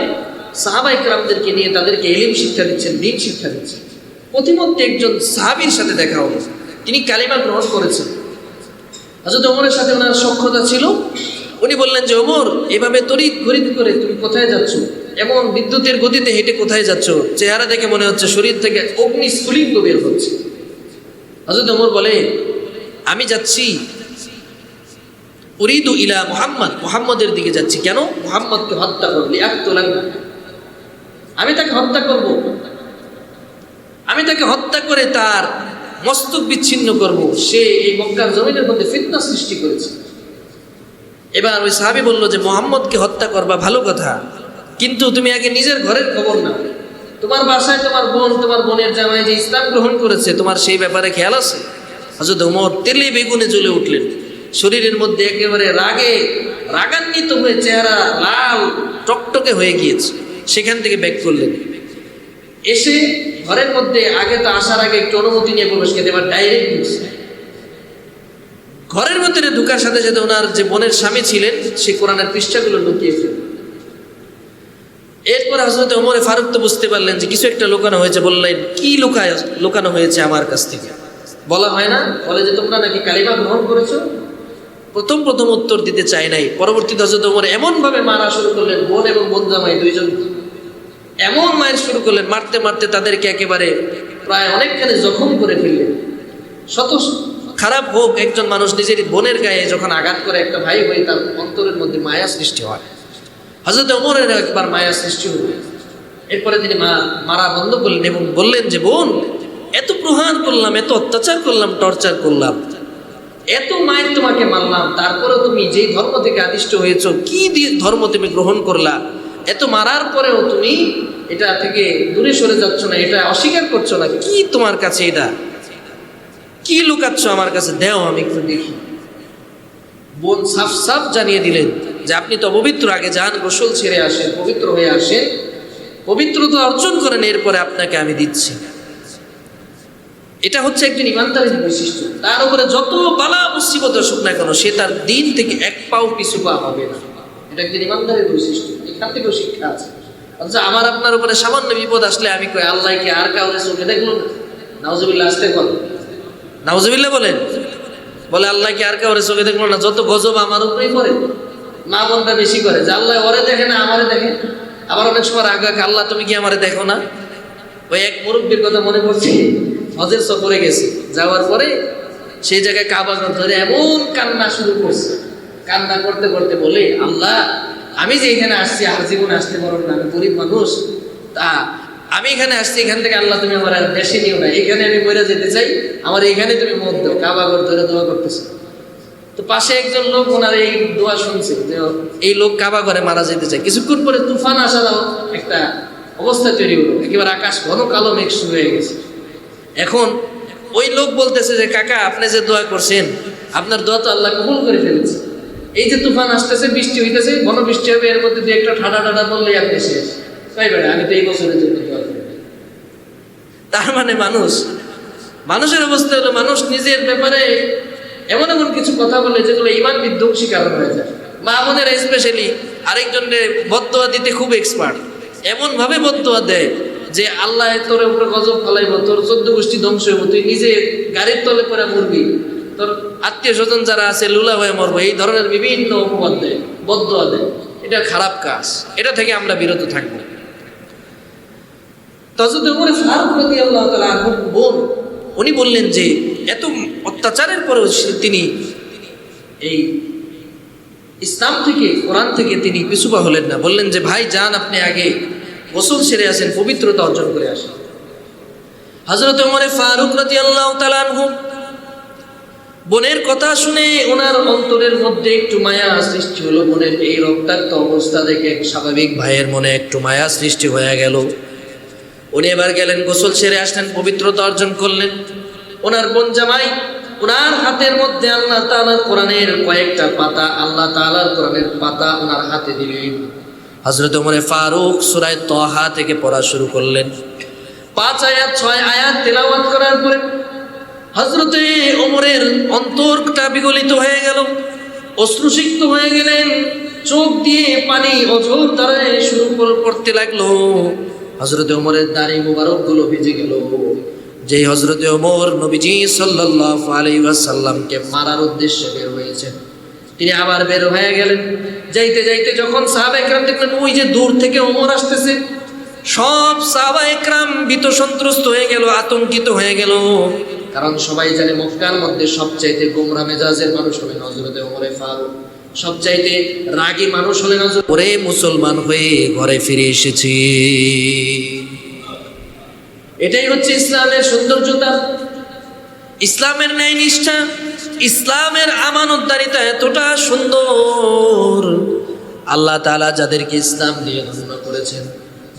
সাহাবায়ে কেরামদেরকে নিয়ে তাদেরকে ইলম শিক্ষা দিচ্ছেন, দ্বীন শিক্ষা দিচ্ছেন। প্রতিমধ্যে একজন সাহাবীর সাথে দেখা হলো, তিনি কালিমা গ্রহণ করেছেন। হযরত ওমরের সাথে ওনার সখ্যতা ছিল। উনি বললেন যে ওমর, এভাবে তড়িৎ ঘড়িৎ করে তুমি কোথায় যাচ্ছ? এমন বিদ্যুতের গতিতে হেঁটে কোথায় যাচ্ছ? চেহারা দেখে মনে হচ্ছে শরীর থেকে অগ্নি স্ফুলিঙ্গ বের হচ্ছে। হযরত ওমর বলে, আমি যাচ্ছি উরিদু ইলা মুহাম্মদ, মুহাম্মদের দিকে যাচ্ছি। কেন? মুহাম্মদকে হত্যা করব, লিআকতুলান্না, আমি তাকে হত্যা করব, আমি তাকে হত্যা করে তার মস্তক বিচ্ছিন্ন করব। সে এই মক্কার জমিনের মধ্যে ফিতনা সৃষ্টি করেছে। এবার ওই সাহাবী বলল যে মুহাম্মদকে হত্যা করবা ভালো কথা, কিন্তু তুমি আগে নিজের ঘরের খবর নাও। তোমার বাসায় তোমার বোন, তোমার বোনের জামাই যে ইসলাম গ্রহণ করেছে, তোমার সেই ব্যাপারে খেয়াল আছে? হযরত ওমর তেলে বেগুনে জ্বলে উঠলেন। শরীরের মধ্যে একেবারে রাগান্বিত হয়ে চেহারা লাল টকটকে হয়ে গিয়েছে। সেখান থেকে ব্যাক করলেন। এসে ঘরের মধ্যে আগে তো আসার আগে একটু অনুমতি নিয়ে প্রবেশ করতে, এবার ডাইরেক্ট ঢুকছে। ঘরের মধ্যে ঢুকার সাথে সাথে ওনার যে বোনের স্বামী ছিলেন সে কোরআনের পৃষ্ঠাগুলো লুকিয়ে ফেললেন। এরপরে হযরত ওমর ফারুক তো বুঝতে পারলেন যে কিছু একটা লুকানো হয়েছে। বললেন, কি লুকানো হয়েছে আমার কাছ থেকে? বলা হয় না, বলে যে তোমরা নাকি কালিমা গ্রহণ করেছো। প্রথম উত্তর দিতে চায় নাই। পরবর্তীতে হযরত ওমর এমন ভাবে মারা শুরু করলেন, বোন এবং বোন জামাই দুইজন এমন মায়ের শুরু করলেন, মারতে মারতে তাদেরকে একেবারে প্রায় অনেকখানি জখম করে ফেললেন। শত খারাপ হোক, একজন মানুষ নিজের বোনের গায়ে যখন আঘাত করে একটা ভাই হয়ে তার অন্তরের মধ্যে মায়া সৃষ্টি হয়। হযরত ওমরের একবার মায়া সৃষ্টি হল। এরপরে তিনি মারা বন্ধ করলেন এবং বললেন যে বোন, এত প্রহার করলাম, এত অত্যাচার করলাম, টর্চার করলাম, এত মায়ের তোমাকে মারলাম, তারপরেও তুমি যেই ধর্ম থেকে আদিষ্ট হয়েছ, কি ধর্ম তুমি গ্রহণ করলা? এত মারার পরেও তুমি এটা থেকে দূরে সরে যাচ্ছ না, এটা অস্বীকার করছো না। কি তোমার কাছে এটা? কি লুকাচ্ছ আমার কাছে? দেও আমি একটু দেখি। বোন সাফ সাফ জানিয়ে দিলেন যে আপনি তো অপবিত্র, আগে যান, গোসল ছেড়ে আসেন, পবিত্র হয়ে আসেন, পবিত্রতা অর্জন করেন, এরপরে আপনাকে আমি দিচ্ছি। এটা হচ্ছে একজন ইমানদারের বৈশিষ্ট্য। তার উপরে যত বালা মুসিবত আসুক না কেন, সে তার দিন থেকে এক পাও পিছু পা হবে না। এটা একজন ইমানদারের বৈশিষ্ট্য। এখান থেকেও শিক্ষা আছে। আচ্ছা, আমার আপনার উপরে সামান্য বিপদ আসলে আমি কই আল্লাহকে আর কাউরে চোখে দেখলো না? নাউজুবিল্লাহ, আসতে বলেন, নাউজুবিল্লাহ বলেন। বলে আল্লাহকে আর কাউরে চোখে দেখলো না, যত গজব আমার উপরেই পড়ে। মা বোনটা বেশি করে যে আল্লাহ ওরে দেখে না, আমারে দেখে। আবার অনেক সময় আগে আল্লাহ তুমি কি আমারে দেখো না? ওই এক মুরব্বীর কথা মনে পড়ছে, হজের সফরে গেছে, যাওয়ার পরে সেই জায়গায় কাবা ঘর ধরে এমন কান্না শুরু করছে। কান্না করতে করতে বলে, আল্লাহ আমি যে এখানে আসছি, আর জীবনে আসতে পারো না, আমি গরিব মানুষ, তা আমি এখানে আসছি, এখান থেকে আল্লাহ তুমি আমার আর দেশে নিও না, এখানে আমি মরে যেতে চাই, আমার এখানে তুমি মত দাও। কাবা ঘর ধরে দোয়া করতেছে। তো পাশে একজন লোক ওনার এই দোয়া শুনছে যে এই লোক কাবা ঘরে মারা যেতে চায়। কিছুক্ষণ পরে তুফান আসারও একটা অবস্থা তৈরি হলো, একেবারে আকাশ ঘন কালো মেঘ শুরু হয়ে গেছে। এখন ওই লোক বলতেছে যে কাকা, আপনি যে দোয়া করছেন, আপনার দোয়া তো আল্লাহ কবুল করে ফেলেছে। এই যে তুফান আসতেছে, বৃষ্টি হইতেছে, ঘন বৃষ্টি হবে, এর মধ্যে দিয়ে একটা ঠাডা ঠাডা বললেই আপনি শেষ। তাই বেড়া, আমি তো এই বছরের জন্য দোয়া করি। তার মানে মানুষের অবস্থা হলো, মানুষ নিজের ব্যাপারে এমন এমন কিছু কথা বলে যেগুলো ইমান বিধ্বংসী কারণ হয়ে যায়। মা বোনেরা স্পেশালি আরেকজনের বদদোয়া দিতে খুব এক্সপার্ট। এমন ভাবে বদদোয়া দেয় যে আল্লাহ তোর উপরে গজব ফলাইব, তোর 14 গোষ্ঠী ধ্বংস হইব, তুই নিজে গাড়ির তলে পরে মরবি, তোর আত্মীয় স্বজন যারা আছে লুলা হয়ে মরবো, এই ধরনের বিভিন্ন অপবাদ দেয়, বদদোয়া দেয়। এটা খারাপ কাজ, এটা থেকে আমরা বিরত থাকবো। হযরত ওমর ফারুক রাদিয়াল্লাহু তাআলা আনহুর বোন, উনি বললেন যে এত অত্যাচারের পরেও তিনি এই ইসলাম থেকে, কোরআন থেকে তিনি পিছুপা হলেন না। বললেন যে ভাই যান, আপনি আগে গোসল সেরে আসেন, পবিত্রতা অর্জন করে আসেন। হযরত ওমর ফারুক রাদিয়াল্লাহু তাআলা আনহু বোনের কথা শুনে ওনার অন্তরের মধ্যে একটু মায়া সৃষ্টি হলো। বোনের এই রক্তাক্ত অবস্থা দেখে স্বাভাবিক ভাইয়ের মনে একটু মায়া সৃষ্টি হয়ে গেল। উনি এবার গেলেন, গোসল সেরে আসলেন, পবিত্রতা অর্জন করলেন। ওনার বোন জামাই ওনার হাতের মধ্যে আল্লাহ তাআলার কোরআনের কয়েকটা পাতা, আল্লাহ তাআলার কোরআনের পাতা ওনার হাতে দিলেন। হযরত ওমর ফারুক সূরা তাহা থেকে পড়া শুরু করলেন। 5 আয়াত 6 আয়াত তেলাওয়াত করার পরে হযরতে ওমরের অন্তরটা বিগলিত হয়ে গেল, অশ্রুসিক্ত হয়ে গেলেন, চোখ দিয়ে পানি অঝর ধারায় শুরু পড়তে লাগলো। হযরতে ওমরের দাড়ি মুবারক গুলো ভিজে গেল। যেই হযরতে ওমর নবীজি সাল্লাল্লাহু আলাইহি ওয়াসাল্লামকে মারার উদ্দেশ্যে বের হয়েছেন, তিনি আবার বের হয়ে গেলেন। যাইতে যাইতে যখন সাহাবায়ে কেরাম দেখলেন ওই যে দূর থেকে ওমর আসতেছে, সব সাহাবায়ে কেরাম ভীত সন্ত্রস্ত হয়ে গেল, আতঙ্কিত হয়ে গেল। কারণ সবাই জানে মক্কার মধ্যে সবচাইতে গোমরা মেজাজের মানুষ হলেন হযরতে ওমর ফারুক, সবচাইতে রাগী মানুষ হলেন হযরত ওরে মুসলমান হয়ে ঘরে ফিরে এসেছি। এটাই হচ্ছে ইসলামের সৌন্দর্যতা, ইসলামের ন্যায় নিষ্ঠা, ইসলামের আমানতদারিতা এতটা সুন্দর। আল্লাহ তাআলা যাদেরকে ইসলাম দিয়ে ধন্য করেছেন,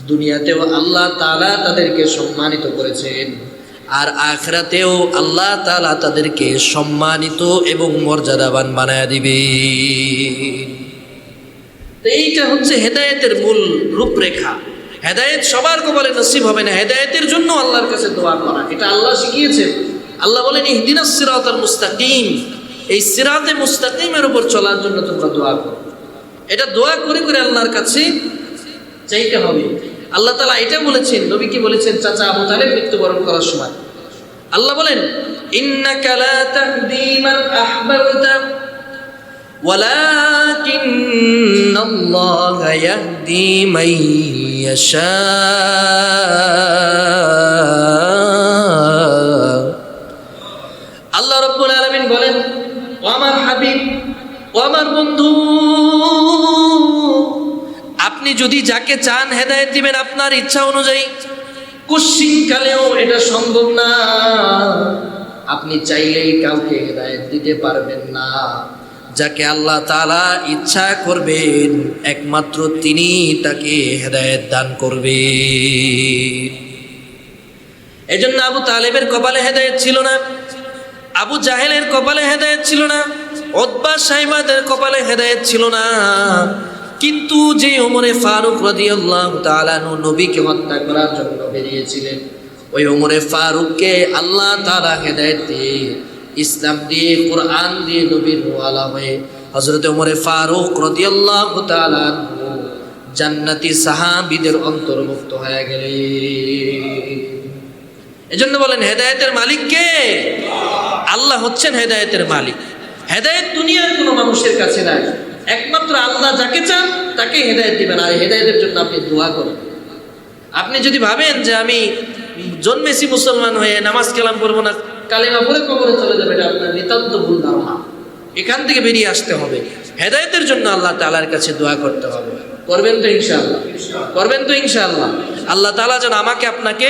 দুনিয়াতেও আল্লাহ তাআলা তাদেরকে সম্মানিত করেছেন, আর আখিরাতেও আল্লাহ তাআলা তাদেরকে সম্মানিত এবং মর্যাদাবান বানায় দিবে। তো এইটা হচ্ছে হেদায়েতের মূল রূপরেখা। হেদায়েত সবার কপালে নসিব হবে না, হেদায়েতের জন্য আল্লাহর কাছে দোয়া করা, এটা আল্লাহ শিখিয়েছেন। আল্লাহ বলেন ইহদিনাস সিরাতাল মুস্তাকিম, এই সিরাতে মুস্তাকিমের উপর চলার জন্য তোমরা দোয়া করো। এটা দোয়া করে করে আল্লাহর কাছে চাইতে হবে। আল্লাহ তাআলা এটা বলেছেন, নবী কি বলেছেন? চাচা আবু তালেব মৃত্যুবরণ করার সময় আল্লাহ বলেন ইন্নাকা লা তাহদি মান আহবাবতা ওয়ালাকিন্নাল্লাহা ইয়াহদি মান ইয়াশা। আল্লাহ রাব্বুল আলামিন বলেন, ও আমার হাবিব, ও আমার বন্ধু, আপনি যদি যাকে চান হেদায়েত দিবেন আপনার ইচ্ছা অনুযায়ী। কুশ্চিনকালেও এটা সম্ভব না, আপনি চাইলেই কাউকে হেদায়েত দিতে পারবেন না। যাকে আল্লাহ তাআলা ইচ্ছা করবেন একমাত্র তিনি তাকে হেদায়েত দান করবেন। এজন্য আবু তালেবের কপালে হেদায়েত ছিল না, আবু জাহেলের কপালে হেদায়েত ছিল না, উতবা সাইবাদের কপালে হেদায়েত ছিল না। কিন্তু যে ওমরে ফারুক রাদিয়াল্লাহু তাআলা নবীকে হত্যা করার জন্য বেরিয়েছিলেন, ওই ওমরে ফারুককে আল্লাহ তাআলা হেদায়েত দিয়ে, ইসলাম দিয়ে, কোরআন দিয়ে নবীর ওয়ালা হয়ে হযরত ওমরে ফারুক রাদিয়াল্লাহু তাআলা জান্নাতি সাহাবীদের অন্তর্ভুক্ত হয়ে গেলেন। এজন্য বলেন হেদায়েতের মালিক কে? আল্লাহ হচ্ছেন হেদায়েতের মালিক। হেদায়েত দুনিয়ার কোনো মানুষের কাছে নাই, একমাত্র আল্লাহ যাকে চান তাকে হেদায়েত দিবেন। আর হেদায়েতের জন্য আপনি দোয়া করেন। আপনি যদি ভাবেন যে আমি জন্মেছি মুসলমান হয়ে নামাজ কালাম পড়বো না, কালেমা পড়ে কবরে চলে যাবে, এটা আপনার নিতান্ত ভুল ধারণা। এখান থেকে বেরিয়ে আসতে হবে। হেদায়েতের জন্য আল্লাহ তাআলার কাছে দোয়া করতে হবে। করবেন তো ইনশাআল্লাহ? করবেন তো ইনশাআল্লাহ? আল্লাহ তাআলা যেন আমাকে আপনাকে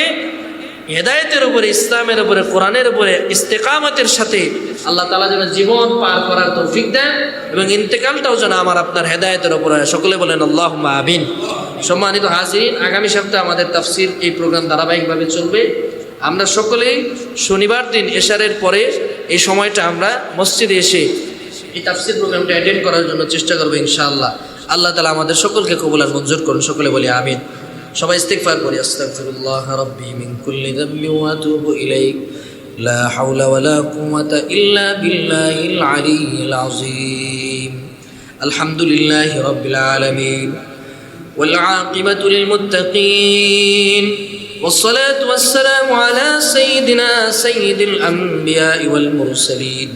হেদায়েতের উপরে, ইসলামের উপরে, কোরআনের উপরে ইস্তেকামতের সাথে আল্লাহ তাআলা যেন জীবন পার করার তৌফিক দেন, এবং ইন্তেকালটাও যেন আমার আপনার হেদায়েতের উপরে। সকলে বলেন আল্লাহুম্মা আমিন। সম্মানিত হাজিরিন, আগামী সপ্তাহে আমাদের তাফসীর এই প্রোগ্রাম ধারাবাহিকভাবে চলবে। আমরা সকলেই শনিবার দিন এশারের পরে এই সময়টা আমরা মসজিদে এসে এই তাফসীর প্রোগ্রামটা অ্যাটেন্ড করার জন্য চেষ্টা করবো ইনশাআল্লাহ। আল্লাহ তাআলা আমাদের সকলকে কবুল আর মঞ্জুর করুন। সকলে বলি আমিন। সবাই ইস্তিগফার করি। আস্তাগফিরুল্লাহ রাব্বি মিন কুল্লি যামবি ওয়া আতুবু ইলাইহি লা হাওলা ওয়ালা কুওয়াতা ইল্লা বিল্লাহিল আলিয়্যিল আযীম। আলহামদুলিল্লাহি রাব্বিল আলামিন ওয়াল আকিবাতু লিল মুত্তাকিন والصلاة والسلام على سيدنا سيد الأنبياء والمرسلين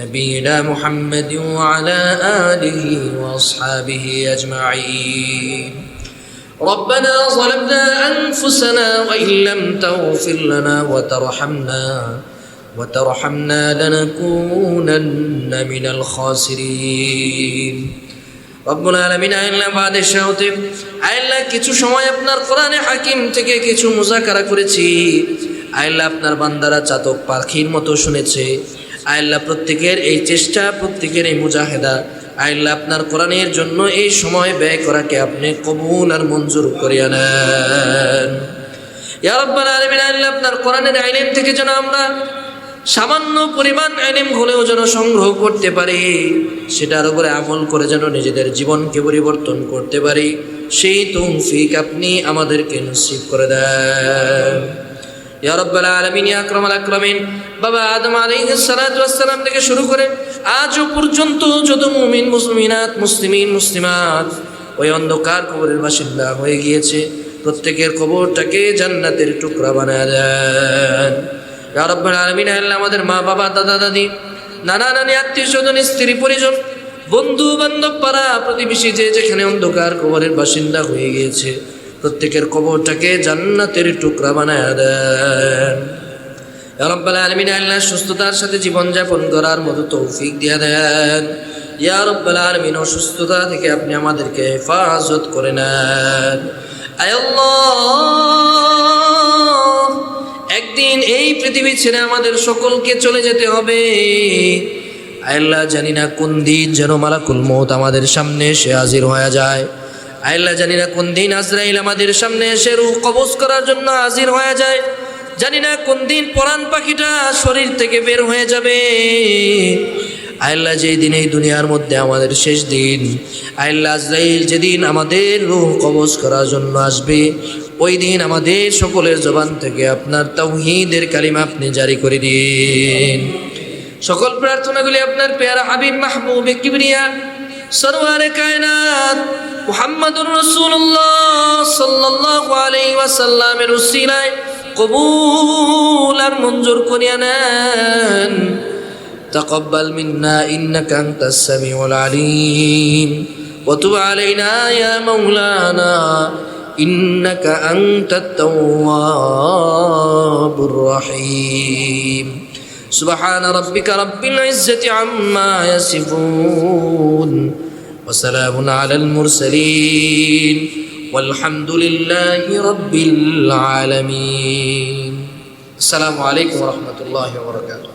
نبينا محمد وعلى آله وأصحابه أجمعين. ربنا ظلمنا أنفسنا وإن لم تغفر لنا وترحمنا لنكونن من الخاسرين. রব্বুল আলামিন আল্লাহ বাদে শাহতে আল্লাহ কিছু সময় আপনার কোরআনে হাকিম থেকে কিছু মুযাকারা করেছি। আল্লাহ আপনার বান্দারা চাতক পাখির মতো শুনেছে। আল্লাহ প্রত্যেকের এই চেষ্টা, প্রত্যেকের এই মুজাহিদা, আল্লাহ আপনার কোরআনের জন্য এই সময় ব্যয় করাকে আপনি কবুল আর মঞ্জুর করিয়া নেন। ইয়া রাব্বাল আলামিন, আল্লাহ আপনার কোরআনের ইলম থেকে যেন আমরা সামান্য পরিমাণ ইলম হলেও যেন সংগ্রহ করতে পারি, সেটার উপরে আমল করে যেন নিজেদের জীবনকে পরিবর্তন করতে পারি, সেই তৌফিক আপনি আমাদেরকে নসিব করে দেন। ইয়া রাব্বাল আলামিন, ইয়া আকরামাল আকরামিন, বাবা আদম আলাইহিস সালাতু ওয়াস সালাম থেকে শুরু করে আজও পর্যন্ত যত মুমিন মুসলিমাত মুসলিমিন মুসলিমাত ওই অন্ধকার কবরের বাসিন্দা হয়ে গিয়েছে, প্রত্যেকের কবরটাকে জান্নাতের টুকরা বানায় দেন। ইয়া রাব্বাল আলামিন, আল্লাহ আমাদের মা বাবা দাদা দাদি নানা নানি আত্মীয় স্বজন স্ত্রী পরিজন বন্ধু বান্ধব পাড়া প্রতিবেশী যে যেখানে অন্ধকার কবরের বাসিন্দা হয়ে গিয়েছে, প্রত্যেকের কবরটাকে জান্নাতের টুকরা বানায় দেন। ইয়া রাব্বাল আলামিন, আল্লাহ সুস্থতার সাথে জীবনযাপন করার মতো তৌফিক দিয়ে দেন। ইয়া রাব্বাল আলামিন, অসুস্থতা থেকে আপনি আমাদেরকে হেফাজত করে নেন। আয় আল্লাহ, একদিন এই পৃথিবী ছেড়ে আমাদের সকলকে চলে যেতে হবে। আল্লাহ, জানি না কোন দিন যেন মালাকুল মউত আমাদের সামনে এসে হাজির হয়ে যায়। আল্লাহ, জানি না কোন দিন আজরাইল আমাদের সামনে এসে রূহ কবজ করার জন্য হাজির হয়ে যায়। জানি না কোন দিন পরাণ পাখিটা শরীর থেকে বের হয়ে যাবে। আল্লাহ, যেই দিন এই দুনিয়ার মধ্যে আমাদের শেষ দিন, আল্লাহ আজরাইল যেদিন আমাদের রূহ কবজ করার জন্য আসবে, ওই দিন আমাদের সকলের জবান থেকে আপনার তাওহীদের কালিমা আপনি জারি করে দিন। সকল প্রার্থনাগুলি আপনার পেয়ারা হাবিব মাহবুবে কিবরিয়া সরওয়ারে কায়নাত মুহাম্মদুর রাসূলুল্লাহ সাল্লাল্লাহু আলাইহি ওয়াসাল্লামের উসিলায় কবুল আর মঞ্জুর করিয়া নেন। তাকাব্বাল মিন্না ইন্নাকা আনতাস সামিউল আলিম ওয়া তুব আলাইনা ইয়া মাওলানা ইন্নাকা আনতাত তাওয়াবুর রহিম। সুবহান রাব্বিকা রাব্বিল ইজ্জাতি আম্মা ইয়াসিফুন ওয়া সালামুন আলাল মুরসালিন ওয়ালহামদুলিল্লাহি রাব্বিল আলামিন। আসসালামু আলাইকুম ওয়া রাহমাতুল্লাহি ওয়া বারাকাতুহু।